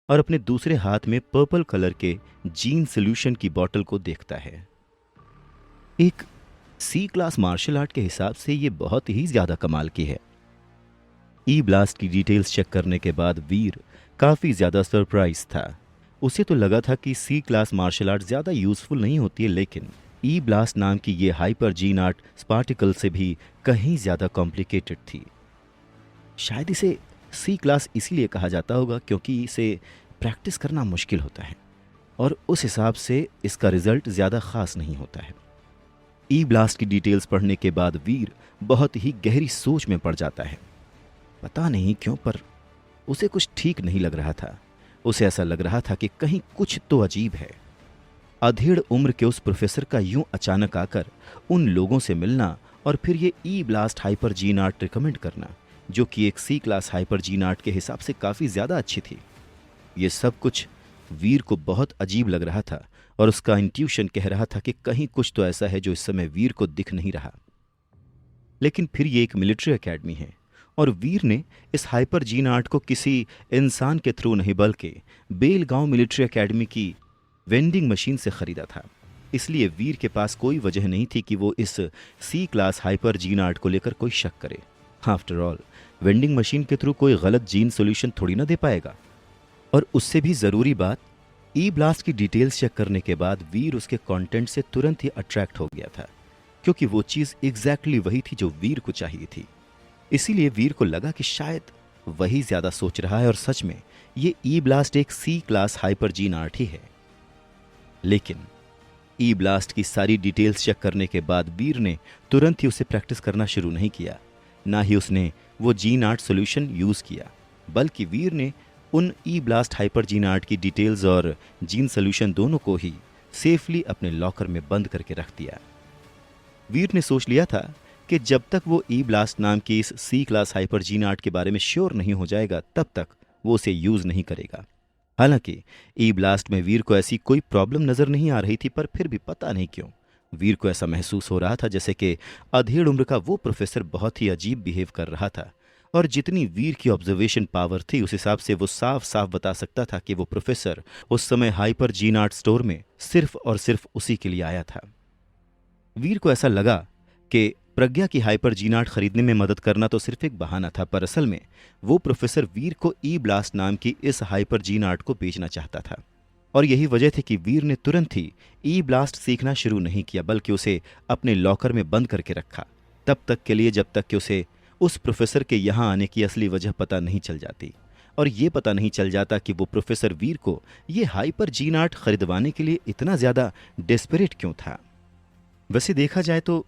और अपने दूसरे हाथ में पर्पल कलर के जीन सोल्यूशन की बॉटल को देखता है। एक सी क्लास मार्शल आर्ट के हिसाब से ये बहुत ही ज्यादा कमाल की है। ई ब्लास्ट की डिटेल्स चेक करने के बाद वीर काफी ज्यादा सरप्राइज था। उसे तो लगा था कि सी क्लास मार्शल आर्ट ज्यादा यूजफुल नहीं होती है, लेकिन ई ब्लास्ट नाम की ये हाइपर जीन आर्ट स्पार्टिकल से भी कहीं ज्यादा कॉम्प्लिकेटेड थी। शायद इसे सी क्लास इसीलिए कहा जाता होगा क्योंकि इसे प्रैक्टिस करना मुश्किल होता है और उस हिसाब से इसका रिजल्ट ज्यादा खास नहीं होता है। ई ब्लास्ट की डिटेल्स पढ़ने के बाद वीर बहुत ही गहरी सोच में पड़ जाता है। पता नहीं क्यों पर उसे कुछ ठीक नहीं लग रहा था। उसे ऐसा लग रहा था कि कहीं कुछ तो अजीब है। अधेड़ उम्र के उस प्रोफेसर का यूं अचानक आकर उन लोगों से मिलना और फिर ये e blast hyper gene art recommend करना, जो कि एक C class hyper gene art के हिसाब से काफ़ी ज़्यादा अच्छी थी, ये सब कुछ वीर को बहुत अजीब लग रहा था और उसका इंट्यूशन कह रहा था कि कहीं कुछ तो ऐसा है जो इस समय वीर को दिख नहीं रहा। लेकिन फिर ये एक मिलिट्री एकेडमी है और वीर ने इस हाइपर जीन आर्ट को किसी इंसान के थ्रू नहीं बल्कि बेलगांव मिलिट्री एकेडमी की वेंडिंग मशीन से खरीदा था। इसलिए वीर के पास कोई वजह नहीं थी कि वो इस सी क्लास हाइपर जीन आर्ट को लेकर कोई शक करे। आफ्टर ऑल वेंडिंग मशीन के थ्रू कोई गलत जीन सॉल्यूशन थोड़ी ना दे पाएगा। और उससे भी ज़रूरी बात, ई ब्लास्ट की डिटेल्स चेक करने के बाद वीर उसके कंटेंट से तुरंत ही अट्रैक्ट हो गया था, क्योंकि वो चीज़ एग्जैक्टली वही थी जो वीर को चाहिए थी। इसीलिए वीर को लगा कि शायद वही ज़्यादा सोच रहा है और सच में ये ई ब्लास्ट एक C class hyper gene art ही है। लेकिन ई ब्लास्ट की सारी डिटेल्स चेक करने के बाद वीर ने तुरंत ही उसे प्रैक्टिस करना शुरू नहीं किया, ना ही उसने वो जीन आर्ट सॉल्यूशन यूज़ किया, बल्कि वीर ने उन ई ब्लास्ट हाइपर जीन आर्ट की डिटेल्स और जीन सॉल्यूशन दोनों को ही सेफली अपने लॉकर में बंद करके रख दिया। वीर ने सोच लिया था कि जब तक वो ई ब्लास्ट नाम की इस सी क्लास हाइपर जीन आर्ट के बारे में श्योर नहीं हो जाएगा तब तक वो उसे यूज़ नहीं करेगा। हालांकि ई ब्लास्ट में वीर को ऐसी कोई प्रॉब्लम नज़र नहीं आ रही थी, पर फिर भी पता नहीं क्यों वीर को ऐसा महसूस हो रहा था जैसे कि अधेड़ उम्र का वो प्रोफेसर बहुत ही अजीब बिहेव कर रहा था। और जितनी वीर की ऑब्जर्वेशन पावर थी उस हिसाब से वो साफ साफ बता सकता था कि वो प्रोफेसर उस समय हाइपर जीन आर्ट स्टोर में सिर्फ और सिर्फ उसी के लिए आया था। वीर को ऐसा लगा कि प्रज्ञा की हाइपर जीन आर्ट खरीदने में मदद करना तो सिर्फ एक बहाना था, पर असल में वो प्रोफेसर वीर को ई ब्लास्ट नाम की इस हाइपर जीन आर्ट को बेचना चाहता था। और यही वजह थी कि वीर ने तुरंत ही ई ब्लास्ट सीखना शुरू नहीं किया, बल्कि उसे अपने लॉकर में बंद करके रखा, तब तक के लिए जब तक कि उसे उस प्रोफेसर के यहाँ आने की असली वजह पता नहीं चल जाती और ये पता नहीं चल जाता कि वो प्रोफेसर वीर को ये हाइपर जीन आर्ट खरीदवाने के लिए इतना ज़्यादा डेस्परेट क्यों था। वैसे देखा जाए तो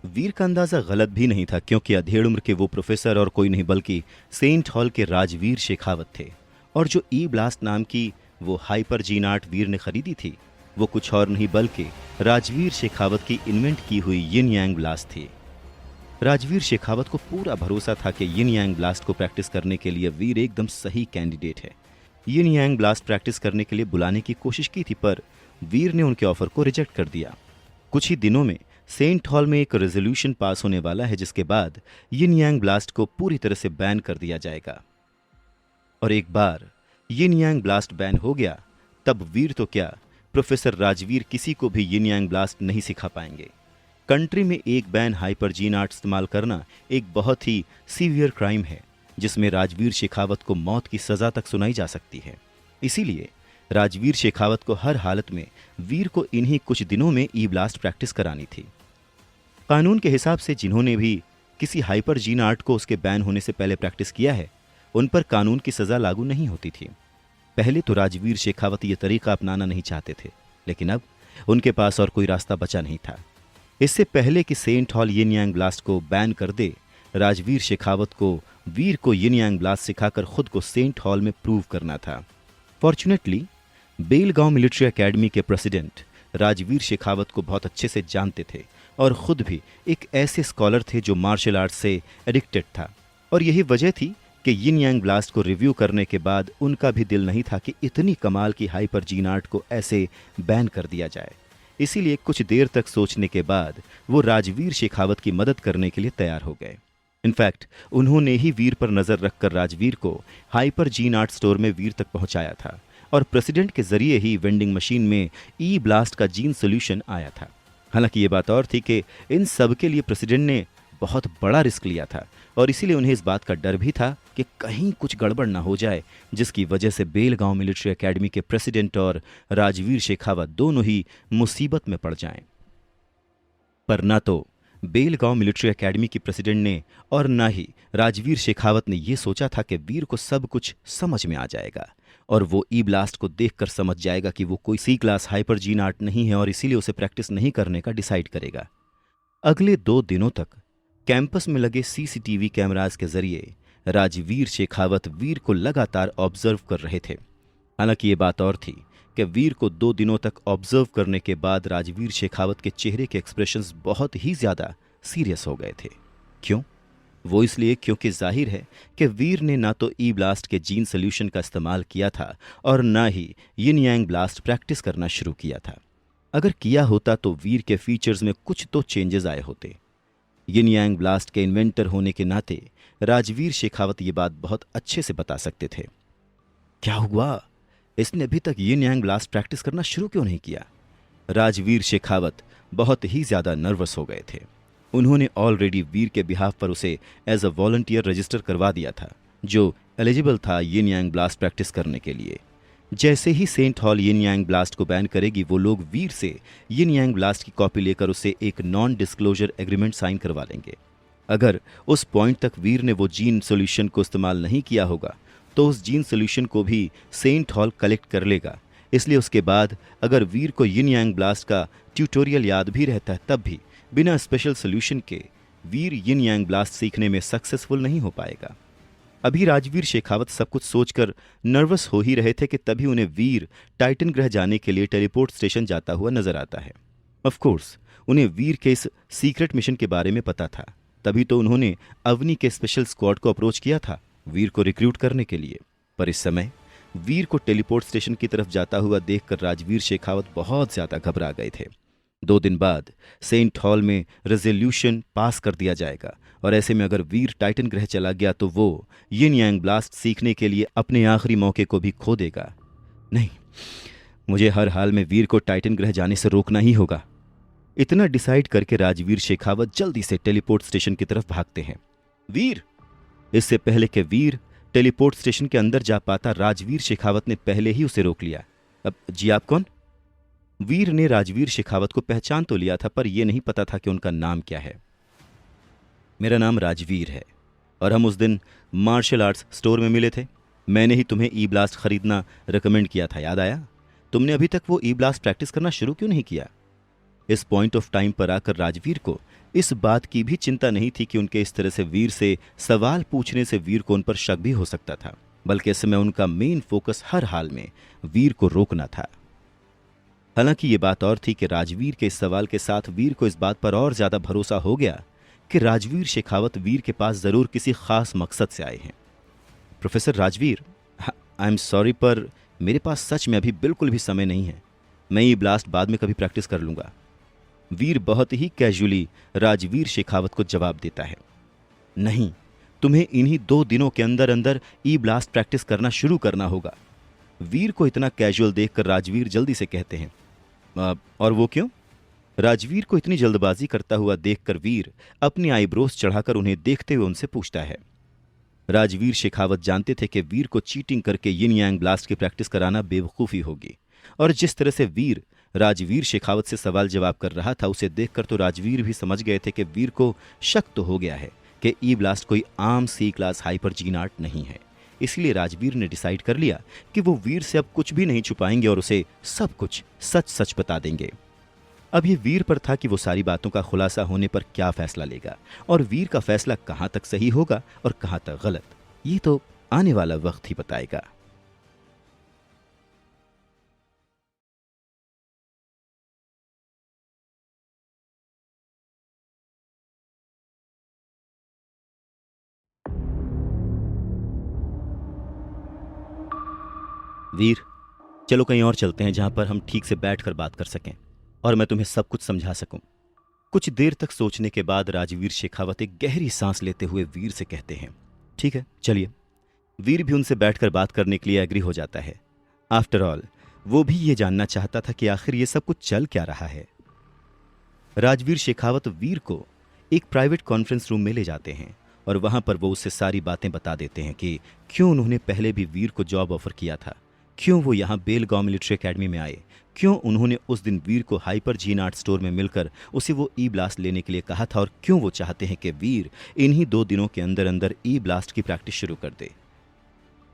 वीर का अंदाज़ा गलत भी नहीं था, क्योंकि अधेड़ उम्र के वो प्रोफेसर और कोई नहीं बल्कि सेंट हॉल के राजवीर शेखावत थे, और जो ई ब्लास्ट नाम की वो हाइपर जीन आर्ट वीर ने खरीदी थी वो कुछ और नहीं बल्कि राजवीर शेखावत की इन्वेंट की हुई यिन यांग ब्लास्ट थी। राजवीर शेखावत को पूरा भरोसा था कि यिन यांग ब्लास्ट को प्रैक्टिस करने के लिए वीर एकदम सही कैंडिडेट है। यिन यांग ब्लास्ट प्रैक्टिस करने के लिए बुलाने की कोशिश की थी, पर वीर ने उनके ऑफर को रिजेक्ट कर दिया। कुछ ही दिनों में सेंट हॉल में एक रेजोल्यूशन पास होने वाला है जिसके बाद यिन यांग ब्लास्ट को पूरी तरह से बैन कर दिया जाएगा। और एक बार यिन यांग ब्लास्ट बैन हो गया तब वीर तो क्या, प्रोफेसर राजवीर किसी को भी यिन यांग ब्लास्ट नहीं सिखा पाएंगे। कंट्री में एक बैन हाइपर जीन आर्ट इस्तेमाल करना एक बहुत ही सीवियर क्राइम है, जिसमें राजवीर शेखावत को मौत की सजा तक सुनाई जा सकती है। इसीलिए राजवीर शेखावत को हर हालत में वीर को इन्हीं कुछ दिनों में ई ब्लास्ट प्रैक्टिस करानी थी। कानून के हिसाब से जिन्होंने भी किसी हाइपर जीन आर्ट को उसके बैन होने से पहले प्रैक्टिस किया है उन पर कानून की सजा लागू नहीं होती थी। पहले तो राजवीर शेखावत ये तरीका अपनाना नहीं चाहते थे, लेकिन अब उनके पास और कोई रास्ता बचा नहीं था। इससे पहले कि सेंट हॉल यिन यांग ब्लास्ट को बैन कर दे, राजवीर शेखावत को वीर को यिन यांग ब्लास्ट सिखाकर खुद को सेंट हॉल में प्रूव करना था। फॉर्चुनेटली बेलगांव मिलिट्री एकेडमी के प्रेसिडेंट राजवीर शेखावत को बहुत अच्छे से जानते थे और खुद भी एक ऐसे स्कॉलर थे जो मार्शल आर्ट से एडिक्टेड था, और यही वजह थी कि यिन यांग ब्लास्ट को रिव्यू करने के बाद उनका भी दिल नहीं था कि इतनी कमाल की हाइपर जीन आर्ट को ऐसे बैन कर दिया जाए। इसीलिए कुछ देर तक सोचने के बाद वो राजवीर शेखावत की मदद करने के लिए तैयार हो गए। इनफैक्ट उन्होंने ही वीर पर नजर रखकर राजवीर को हाइपर जीन आर्ट स्टोर में वीर तक पहुंचाया था और प्रेसिडेंट के जरिए ही वेंडिंग मशीन में ई ब्लास्ट का जीन सोल्यूशन आया था। हालांकि ये बात और थी कि इन सब के लिए प्रेसिडेंट ने बहुत बड़ा रिस्क लिया था और इसीलिए उन्हें इस बात का डर भी था कि कहीं कुछ गड़बड़ ना हो जाए, जिसकी वजह से बेलगांव मिलिट्री एकेडमी के प्रेसिडेंट और राजवीर शेखावत दोनों ही मुसीबत में पड़ जाएं। पर ना तो बेलगांव मिलिट्री एकेडमी की प्रेसिडेंट ने और ना ही राजवीर शेखावत ने यह सोचा था कि वीर को सब कुछ समझ में आ जाएगा और वो ई ब्लास्ट को देखकर समझ जाएगा कि वो कोई सी क्लास हाइपर जीन आर्ट नहीं है और इसीलिए उसे प्रैक्टिस नहीं करने का डिसाइड करेगा। अगले 2 दिनों तक कैंपस में लगे सीसीटीवी कैमराज के जरिए राजवीर शेखावत वीर को लगातार ऑब्जर्व कर रहे थे। हालांकि ये बात और थी कि वीर को 2 दिनों तक ऑब्जर्व करने के बाद राजवीर शेखावत के चेहरे के एक्सप्रेशंस बहुत ही ज्यादा सीरियस हो गए थे। क्यों? वो इसलिए क्योंकि जाहिर है कि वीर ने ना तो ई ब्लास्ट के जीन सोल्यूशन का इस्तेमाल किया था और ना ही यिन यांग ब्लास्ट प्रैक्टिस करना शुरू किया था। अगर किया होता तो वीर के फीचर्स में कुछ तो चेंजेस आए होते। यिन यांग ब्लास्ट के इन्वेंटर होने के नाते राजवीर शेखावत ये बात बहुत अच्छे से बता सकते थे। क्या हुआ? इसने अभी तक यिन यांग ब्लास्ट प्रैक्टिस करना शुरू क्यों नहीं किया? राजवीर शेखावत बहुत ही ज्यादा नर्वस हो गए थे। उन्होंने ऑलरेडी वीर के बिहाफ पर उसे एज अ वॉलंटियर रजिस्टर करवा दिया था, जो एलिजिबल था यिन यांग ब्लास्ट प्रैक्टिस करने के लिए। जैसे ही सेंट हॉल यिन यांग ब्लास्ट को बैन करेगी, वो लोग वीर से यिन यांग ब्लास्ट की कॉपी लेकर उसे एक नॉन डिस्क्लोजर एग्रीमेंट साइन करवा लेंगे। अगर उस पॉइंट तक वीर ने वो जीन सोल्यूशन को इस्तेमाल नहीं किया होगा तो उस जीन सोल्यूशन को भी सेंट हॉल कलेक्ट कर लेगा। इसलिए उसके बाद अगर वीर को यिन यांग ब्लास्ट का ट्यूटोरियल याद भी रहता है, तब भी बिना स्पेशल सोल्यूशन के वीर यिन यांग ब्लास्ट सीखने में सक्सेसफुल नहीं हो पाएगा। अभी राजवीर शेखावत सब कुछ सोचकर नर्वस हो ही रहे थे कि तभी उन्हें वीर टाइटन ग्रह जाने के लिए टेलीपोर्ट स्टेशन जाता हुआ नजर आता है। ऑफ कोर्स उन्हें वीर के इस सीक्रेट मिशन के बारे में पता था, तभी तो उन्होंने अवनी के स्पेशल स्क्वाड को अप्रोच किया था वीर को रिक्रूट करने के लिए। पर इस समय वीर को टेलीपोर्ट स्टेशन की तरफ जाता हुआ देखकर राजवीर शेखावत बहुत ज्यादा घबरा गए थे। 2 दिन बाद सेंट हॉल में रेजोल्यूशन पास कर दिया जाएगा और ऐसे में अगर वीर टाइटन ग्रह चला गया तो वो यिन यांग ब्लास्ट सीखने के लिए अपने आखिरी मौके को भी खो देगा। नहीं, मुझे हर हाल में वीर को टाइटन ग्रह जाने से रोकना ही होगा। इतना डिसाइड करके राजवीर शेखावत जल्दी से टेलीपोर्ट स्टेशन की तरफ भागते हैं। वीर! इससे पहले कि वीर टेलीपोर्ट स्टेशन के अंदर जा पाता, राजवीर शेखावत ने पहले ही उसे रोक लिया। अब जी आप कौन? वीर ने राजवीर शेखावत को पहचान तो लिया था, पर यह नहीं पता था कि उनका नाम क्या है। मेरा नाम राजवीर है और हम उस दिन मार्शल आर्ट्स स्टोर में मिले थे। मैंने ही तुम्हें ई ब्लास्ट खरीदना रिकमेंड किया था, याद आया? तुमने अभी तक वो ई ब्लास्ट प्रैक्टिस करना शुरू क्यों नहीं किया? इस पॉइंट ऑफ टाइम पर आकर राजवीर को इस बात की भी चिंता नहीं थी कि उनके इस तरह से वीर से सवाल पूछने से वीर को उन पर शक भी हो सकता था, बल्कि इस समय उनका मेन फोकस हर हाल में वीर को रोकना था। हालांकि ये बात और थी कि राजवीर के इस सवाल के साथ वीर को इस बात पर और ज्यादा भरोसा हो गया कि राजवीर शेखावत वीर के पास जरूर किसी खास मकसद से आए हैं। Professor Rajveer, I am sorry, पर मेरे पास सच में अभी बिल्कुल भी समय नहीं है। मैं ये ब्लास्ट बाद में कभी प्रैक्टिस कर लूंगा। वीर बहुत ही कैजुअली राजवीर शेखावत को जवाब देता है। नहीं, तुम्हें इन्हीं 2 दिनों के अंदर अंदर ई ब्लास्ट प्रैक्टिस करना शुरू करना होगा। वीर को इतना कैजुअल देखकर राजवीर जल्दी से कहते हैं, और वो क्यों? राजवीर को इतनी जल्दबाजी करता हुआ देखकर वीर अपनी आईब्रोज चढ़ाकर उन्हें देखते हुए उनसे पूछता है। राजवीर शेखावत जानते थे कि वीर को चीटिंग करके यिन यांग ब्लास्ट की प्रैक्टिस कराना बेवकूफ़ी होगी, और जिस तरह से वीर राजवीर शेखावत से सवाल जवाब कर रहा था, उसे देखकर तो राजवीर भी समझ गए थे कि वीर को शक तो हो गया है कि ई ब्लास्ट कोई आम सी क्लास हाइपर जीन आर्ट नहीं है। इसलिए राजवीर ने डिसाइड कर लिया कि वो वीर से अब कुछ भी नहीं छुपाएंगे और उसे सब कुछ सच सच बता देंगे। अब ये वीर पर था कि वो सारी बातों का खुलासा होने पर क्या फैसला लेगा, और वीर का फैसला कहां तक सही होगा और कहां तक गलत, ये तो आने वाला वक्त ही बताएगा। वीर, चलो कहीं और चलते हैं जहां पर हम ठीक से बैठकर बात कर सकें और मैं तुम्हें सब कुछ समझा सकूं। कुछ देर तक सोचने के बाद राजवीर शेखावत एक गहरी सांस लेते हुए वीर से कहते हैं, ठीक है चलिए। वीर भी उनसे बैठकर बात करने के लिए एग्री हो जाता है। आफ्टर ऑल वो भी ये जानना चाहता था कि आखिर ये सब कुछ चल क्या रहा है। राजवीर शेखावत वीर को एक प्राइवेट कॉन्फ्रेंस रूम में ले जाते हैं और वहां पर वो उससे सारी बातें बता देते हैं कि क्यों उन्होंने पहले भी वीर को जॉब ऑफर किया था, क्यों वो यहाँ बेलगांव मिलिट्री एकेडमी में आए, क्यों उन्होंने उस दिन वीर को हाइपर जीन आर्ट स्टोर में मिलकर उसे वो ई ब्लास्ट लेने के लिए कहा था और क्यों वो चाहते हैं कि वीर इन्हीं 2 दिनों के अंदर अंदर ई ब्लास्ट की प्रैक्टिस शुरू कर दे।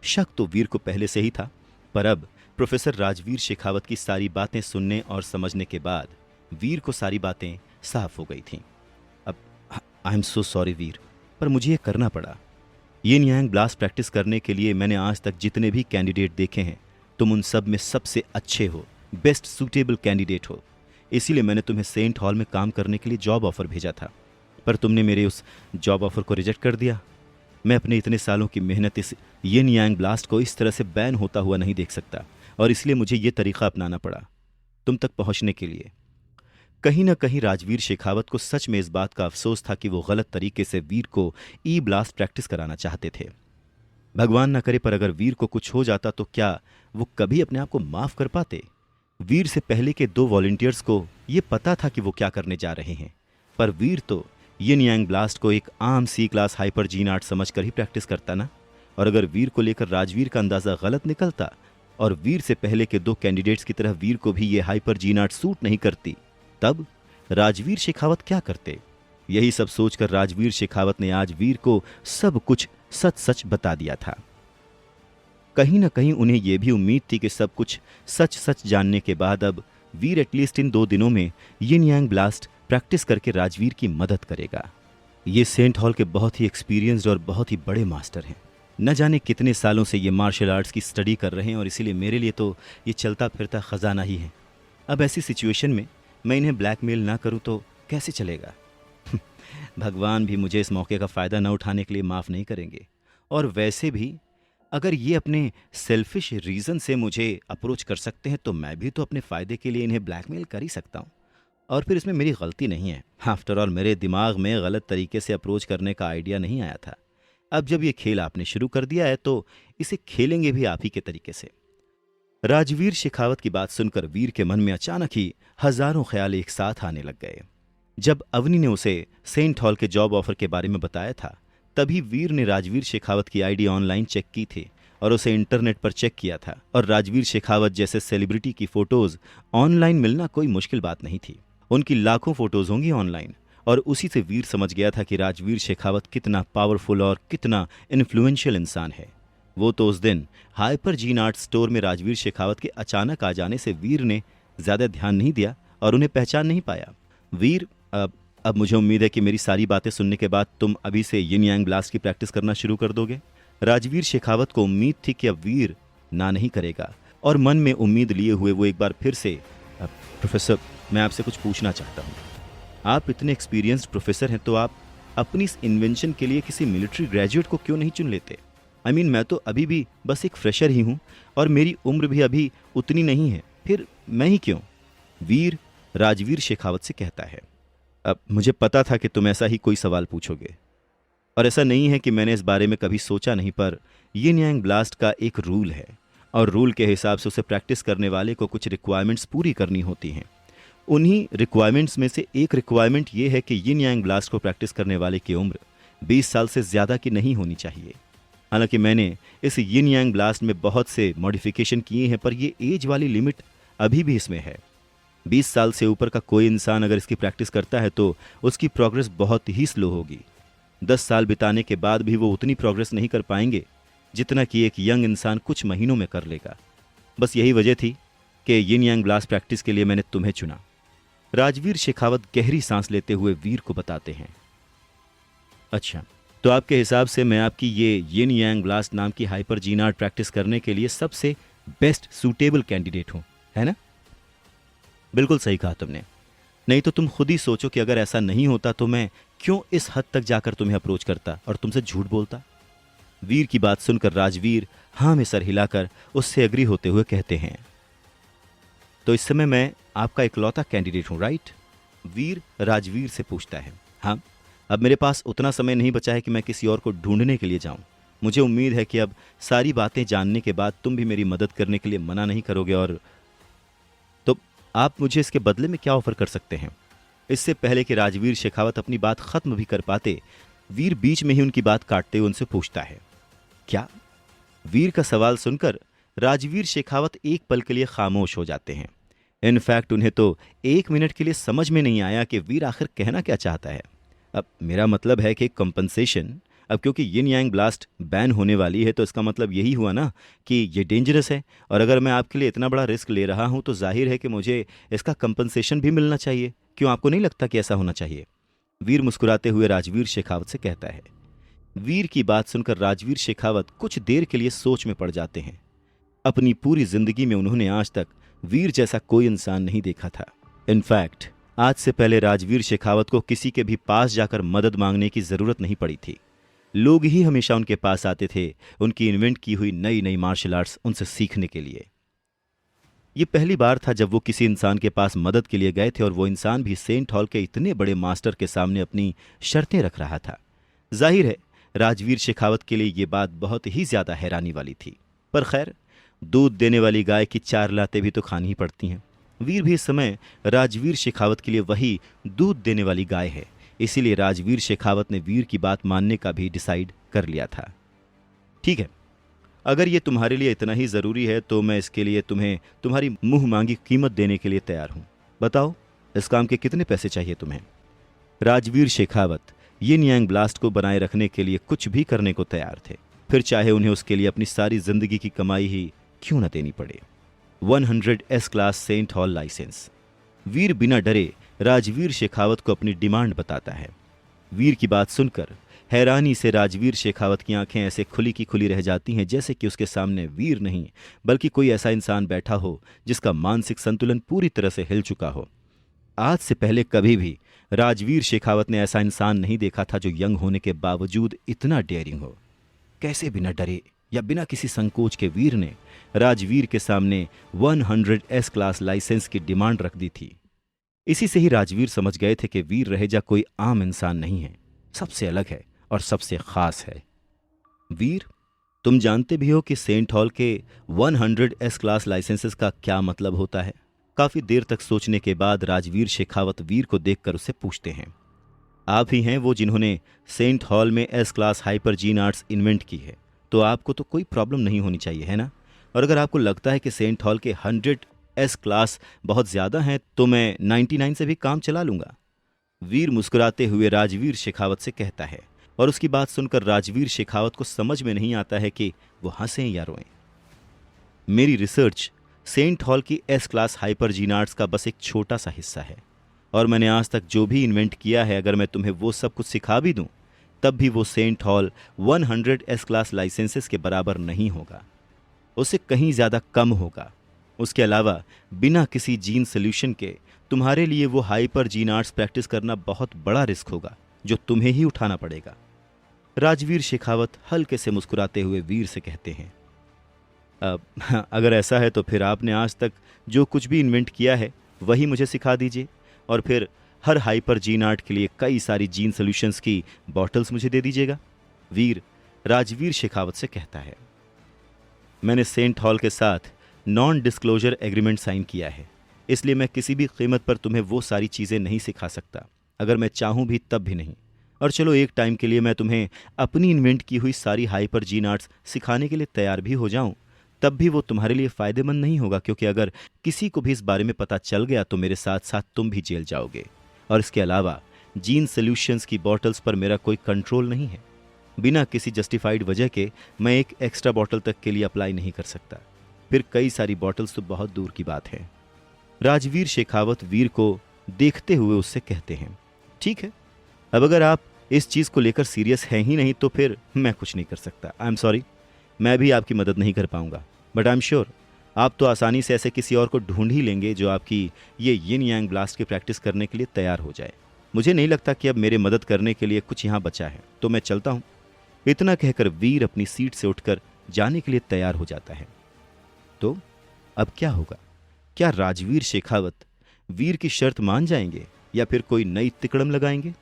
शक तो वीर को पहले से ही था, पर अब प्रोफेसर राजवीर शेखावत की सारी बातें सुनने और समझने के बाद वीर को सारी बातें साफ हो गई थीं। अब आई एम सो सॉरी वीर, पर मुझे ये करना पड़ा। यिन यांग ब्लास्ट प्रैक्टिस करने के लिए मैंने आज तक जितने भी कैंडिडेट देखे हैं, तुम उन सब में सबसे अच्छे हो, बेस्ट सूटेबल कैंडिडेट हो। इसीलिए मैंने तुम्हें सेंट हॉल में काम करने के लिए जॉब ऑफर भेजा था, पर तुमने मेरे उस जॉब ऑफर को रिजेक्ट कर दिया। मैं अपने इतने सालों की मेहनत इस यिन यांग ब्लास्ट को इस तरह से बैन होता हुआ नहीं देख सकता, और इसलिए मुझे ये तरीका अपनाना पड़ा तुम तक पहुंचने के लिए। कहीं ना कहीं राजवीर शेखावत को सच में इस बात का अफसोस था कि वो गलत तरीके से वीर को ई ब्लास्ट प्रैक्टिस कराना चाहते थे। भगवान ना करे, पर अगर वीर को कुछ हो जाता तो क्या वो कभी अपने आप को माफ कर पाते? वीर से पहले के 2 वॉलंटियर्स को ये पता था कि वो क्या करने जा रहे हैं, पर वीर तो यिन यांग ब्लास्ट को एक आम सी क्लास हाइपर जीन आर्ट समझकर ही प्रैक्टिस करता ना। और अगर वीर को लेकर राजवीर का अंदाजा गलत निकलता और वीर से पहले के 2 कैंडिडेट्स की तरह वीर को भी ये हाइपर जीन आर्ट सूट नहीं करती, तब राजवीर शेखावत क्या करते? यही सब सोचकर राजवीर शेखावत ने आज वीर को सब कुछ सच सच बता दिया था। कहीं ना कहीं उन्हें यह भी उम्मीद थी कि सब कुछ सच सच जानने के बाद अब वीर एटलीस्ट इन 2 दिनों में यिन यांग ब्लास्ट प्रैक्टिस करके राजवीर की मदद करेगा। ये सेंट हॉल के बहुत ही एक्सपीरियंस्ड और बहुत ही बड़े मास्टर हैं। न जाने कितने सालों से ये मार्शल आर्ट्स की स्टडी कर रहे हैं, और इसीलिए मेरे लिए तो ये चलता फिरता खजाना ही है। अब ऐसी सिचुएशन में मैं इन्हें ब्लैकमेल ना करूं तो कैसे चलेगा? भगवान भी मुझे इस मौके का फ़ायदा न उठाने के लिए माफ़ नहीं करेंगे। और वैसे भी अगर ये अपने सेल्फिश रीज़न से मुझे अप्रोच कर सकते हैं, तो मैं भी तो अपने फ़ायदे के लिए इन्हें ब्लैकमेल कर ही सकता हूँ, और फिर इसमें मेरी गलती नहीं है। आफ्टर ऑल मेरे दिमाग में गलत तरीके से अप्रोच करने का आइडिया नहीं आया था। अब जब ये खेल आपने शुरू कर दिया है तो इसे खेलेंगे भी आप ही के तरीके से। राजवीर शेखावत की बात सुनकर वीर के मन में अचानक ही हजारों ख्याल एक साथ आने लग गए। जब अवनी ने उसे सेंट हॉल के जॉब ऑफर के बारे में बताया था, तभी वीर ने राजवीर शेखावत की आईडी ऑनलाइन चेक की थी और उसे इंटरनेट पर चेक किया था। और राजवीर शेखावत जैसे सेलिब्रिटी की फोटोज ऑनलाइन मिलना कोई मुश्किल बात नहीं थी। उनकी लाखों फोटोज होंगी ऑनलाइन, और उसी से वीर समझ गया था कि राजवीर शेखावत कितना पावरफुल और कितना इन्फ्लुएंशियल इंसान है। वो तो उस दिन हाइपर जीन आर्ट स्टोर में राजवीर शेखावत के अचानक आ जाने से वीर ने ज्यादा ध्यान नहीं दिया और उन्हें पहचान नहीं पाया। वीर, अब मुझे उम्मीद है कि मेरी सारी बातें सुनने के बाद तुम अभी से यिन यांग ब्लास्ट की प्रैक्टिस करना शुरू कर दोगे। राजवीर शेखावत को उम्मीद थी कि अब वीर ना नहीं करेगा, और मन में उम्मीद लिए हुए वो एक बार फिर से, प्रोफेसर मैं आपसे कुछ पूछना चाहता हूँ। आप इतने एक्सपीरियंस्ड प्रोफेसर हैं, तो आप अपनी इस इन्वेंशन के लिए किसी मिलिट्री ग्रेजुएट को क्यों नहीं चुन लेते? आई मीन मैं तो अभी भी बस एक फ्रेशर ही हूँ और मेरी उम्र भी अभी उतनी नहीं है, फिर मैं ही क्यों? वीर राजवीर शेखावत से कहता है। अब मुझे पता था कि तुम ऐसा ही कोई सवाल पूछोगे, और ऐसा नहीं है कि मैंने इस बारे में कभी सोचा नहीं, पर यिन यांग ब्लास्ट का एक रूल है और रूल के हिसाब से उसे प्रैक्टिस करने वाले को कुछ रिक्वायरमेंट्स पूरी करनी होती हैं। उन्हीं रिक्वायरमेंट्स में से एक रिक्वायरमेंट ये है कि यिन यांग ब्लास्ट को प्रैक्टिस करने वाले की उम्र 20 साल से ज़्यादा की नहीं होनी चाहिए। हालांकि मैंने इस यिन यांग ब्लास्ट में बहुत से मॉडिफिकेशन किए हैं, पर ये एज वाली लिमिट अभी भी इसमें है। 20 साल से ऊपर का कोई इंसान अगर इसकी प्रैक्टिस करता है तो उसकी प्रोग्रेस बहुत ही स्लो होगी। 10 साल बिताने के बाद भी वो उतनी प्रोग्रेस नहीं कर पाएंगे जितना कि एक यंग इंसान कुछ महीनों में कर लेगा। बस यही वजह थी कि यिन यांग ब्लास्ट प्रैक्टिस के लिए मैंने तुम्हें चुना। राजवीर शेखावत गहरी सांस लेते हुए वीर को बताते हैं। अच्छा, तो आपके हिसाब से मैं आपकी ये यिन यांग ब्लास्ट नाम की हाइपर जीन आर्ट प्रैक्टिस करने के लिए सबसे बेस्ट सूटेबल कैंडिडेट हूं, है ना? बिल्कुल सही कहा तुमने। नहीं तो तुम खुद ही सोचो कि अगर ऐसा नहीं होता तो मैं क्यों इस हद तक जाकर तुम्हें अप्रोच करता और तुमसे झूठ बोलता? वीर की बात सुनकर राजवीर हाँ में सर हिलाकर उससे एग्री होते हुए कहते हैं, तो इस समय मैं आपका इकलौता कैंडिडेट हूं, राइट? वीर राजवीर से पूछता है, हाँ, अब मेरे पास उतना समय नहीं बचा है कि मैं किसी और को ढूंढने के लिए जाऊं। मुझे उम्मीद है कि अब सारी बातें जानने के बाद तुम भी मेरी मदद करने के लिए मना नहीं करोगे, और तो आप मुझे इसके बदले में क्या ऑफर कर सकते हैं? इससे पहले कि राजवीर शेखावत अपनी बात खत्म भी कर पाते, वीर बीच में ही उनकी बात काटते हुए उनसे पूछता है, क्या? वीर का सवाल सुनकर राजवीर शेखावत एक पल के लिए खामोश हो जाते हैं। इनफैक्ट उन्हें तो 1 मिनट के लिए समझ में नहीं आया कि वीर आखिर कहना क्या चाहता है। अब मेरा मतलब है कि कंपनसेशन, अब क्योंकि यिन यांग ब्लास्ट बैन होने वाली है तो इसका मतलब यही हुआ ना कि ये डेंजरस है, और अगर मैं आपके लिए इतना बड़ा रिस्क ले रहा हूं तो जाहिर है कि मुझे इसका कंपनसेशन भी मिलना चाहिए। क्यों, आपको नहीं लगता कि ऐसा होना चाहिए? वीर मुस्कुराते हुए राजवीर शेखावत से कहता है। वीर की बात सुनकर राजवीर शेखावत कुछ देर के लिए सोच में पड़ जाते हैं। अपनी पूरी जिंदगी में उन्होंने आज तक वीर जैसा कोई इंसान नहीं देखा था। इनफैक्ट आज से पहले राजवीर शेखावत को किसी के भी पास जाकर मदद मांगने की जरूरत नहीं पड़ी थी। लोग ही हमेशा उनके पास आते थे उनकी इन्वेंट की हुई नई नई मार्शल आर्ट्स उनसे सीखने के लिए। ये पहली बार था जब वो किसी इंसान के पास मदद के लिए गए थे, और वो इंसान भी सेंट हॉल के इतने बड़े मास्टर के सामने अपनी शर्तें रख रहा था। जाहिर है राजवीर शेखावत के लिए ये बात बहुत ही ज्यादा हैरानी वाली थी, पर खैर, दूध देने वाली गाय की 4 लातें भी तो खानी ही पड़ती हैं। वीर भी इस समय राजवीर शेखावत के लिए वही दूध देने वाली गाय है, इसीलिए राजवीर शेखावत ने वीर की बात मानने का भी डिसाइड कर लिया था। ठीक है, अगर ये तुम्हारे लिए इतना ही जरूरी है तो मैं इसके लिए तुम्हें तुम्हारी मुंह मांगी कीमत देने के लिए तैयार हूं। बताओ, इस काम के कितने पैसे चाहिए तुम्हें? राजवीर शेखावत यिन यांग ब्लास्ट को बनाए रखने के लिए कुछ भी करने को तैयार थे, फिर चाहे उन्हें उसके लिए अपनी सारी जिंदगी की कमाई ही क्यों न देनी पड़े। 100 एस क्लास सेंट हॉल लाइसेंस। वीर बिना डरे राजवीर शेखावत को अपनी डिमांड बताता है। वीर की बात सुनकर हैरानी से राजवीर शेखावत की आंखें ऐसे खुली की खुली रह जाती हैं जैसे कि उसके सामने वीर नहीं बल्कि कोई ऐसा इंसान बैठा हो जिसका मानसिक संतुलन पूरी तरह से हिल चुका हो। आज से पहले कभी भी राजवीर शेखावत ने ऐसा इंसान नहीं देखा था जो यंग होने के बावजूद इतना डेयरिंग हो। कैसे बिना डरे या बिना किसी संकोच के वीर ने राजवीर के सामने 100 एस क्लास लाइसेंस की डिमांड रख दी थी। इसी से ही राजवीर समझ गए थे कि वीर रहेजा कोई आम इंसान नहीं है, सबसे अलग है और सबसे खास है। वीर, तुम जानते भी हो कि सेंट हॉल के 100 एस क्लास लाइसेंसेस का क्या मतलब होता है? काफी देर तक सोचने के बाद राजवीर शेखावत वीर को देखकर उससे पूछते हैं, आप ही हैं वो जिन्होंने सेंट हॉल में S class hyper gene arts invent की है, तो आपको तो कोई प्रॉब्लम नहीं होनी चाहिए, है ना? और अगर आपको लगता है कि सेंट हॉल के 100 एस क्लास बहुत ज्यादा हैं तो मैं 99 से भी काम चला लूंगा। वीर मुस्कुराते हुए राजवीर शेखावत से कहता है, और उसकी बात सुनकर राजवीर शेखावत को समझ में नहीं आता है कि वो हंसें या रोएं। मेरी रिसर्च सेंट हॉल की S class hyper gene arts का बस एक छोटा सा हिस्सा है, और मैंने आज तक जो भी इन्वेंट किया है अगर मैं तुम्हें वो सब कुछ सिखा भी दूं तब भी वो सेंट हॉल 100 एस क्लास लाइसेंसेस के बराबर नहीं होगा, उससे कहीं ज़्यादा कम होगा। उसके अलावा बिना किसी जीन सोल्यूशन के तुम्हारे लिए वो हाइपर जीन आर्ट्स प्रैक्टिस करना बहुत बड़ा रिस्क होगा जो तुम्हें ही उठाना पड़ेगा। राजवीर शेखावत हल्के से मुस्कुराते हुए वीर से कहते हैं, अगर ऐसा है तो फिर आपने आज तक जो कुछ भी इन्वेंट किया है वही मुझे सिखा दीजिए, और फिर हर हाइपर जीन आर्ट के लिए कई सारी जीन सोल्यूशंस की बॉटल्स मुझे दे दीजिएगा। वीर राजवीर शेखावत से कहता है, मैंने सेंट हॉल के साथ नॉन डिस्क्लोजर एग्रीमेंट साइन किया है, इसलिए मैं किसी भी कीमत पर तुम्हें वो सारी चीज़ें नहीं सिखा सकता, अगर मैं चाहूँ भी तब भी नहीं। और चलो एक टाइम के लिए मैं तुम्हें अपनी इन्वेंट की हुई सारी हाइपर जीन आर्ट्स सिखाने के लिए तैयार भी हो जाऊं, तब भी वो तुम्हारे लिए फ़ायदेमंद नहीं होगा, क्योंकि अगर किसी को भी इस बारे में पता चल गया तो मेरे साथ साथ तुम भी जेल जाओगे। और इसके अलावा जीन सोल्यूशंस की बॉटल्स पर मेरा कोई कंट्रोल नहीं है। बिना किसी जस्टिफाइड वजह के मैं एक एक्स्ट्रा बॉटल तक के लिए अप्लाई नहीं कर सकता, फिर कई सारी बॉटल्स तो बहुत दूर की बात है। राजवीर शेखावत वीर को देखते हुए उससे कहते हैं, ठीक है, अब अगर आप इस चीज़ को लेकर सीरियस हैं ही नहीं तो फिर मैं कुछ नहीं कर सकता। आई एम सॉरी, मैं भी आपकी मदद नहीं कर पाऊंगा, बट आई एम श्योर आप तो आसानी से ऐसे किसी और को ढूंढ ही लेंगे जो आपकी ये यिन यांग ब्लास्ट की प्रैक्टिस करने के लिए तैयार हो जाए। मुझे नहीं लगता कि अब मेरे मदद करने के लिए कुछ यहाँ बचा है, तो मैं चलता हूँ। इतना कहकर वीर अपनी सीट से उठकर जाने के लिए तैयार हो जाता है। तो अब क्या होगा? क्या राजवीर शेखावत वीर की शर्त मान जाएंगे या फिर कोई नई तिकड़म लगाएंगे?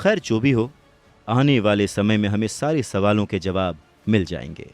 खैर जो भी हो, आने वाले समय में हमें सारे सवालों के जवाब मिल जाएंगे।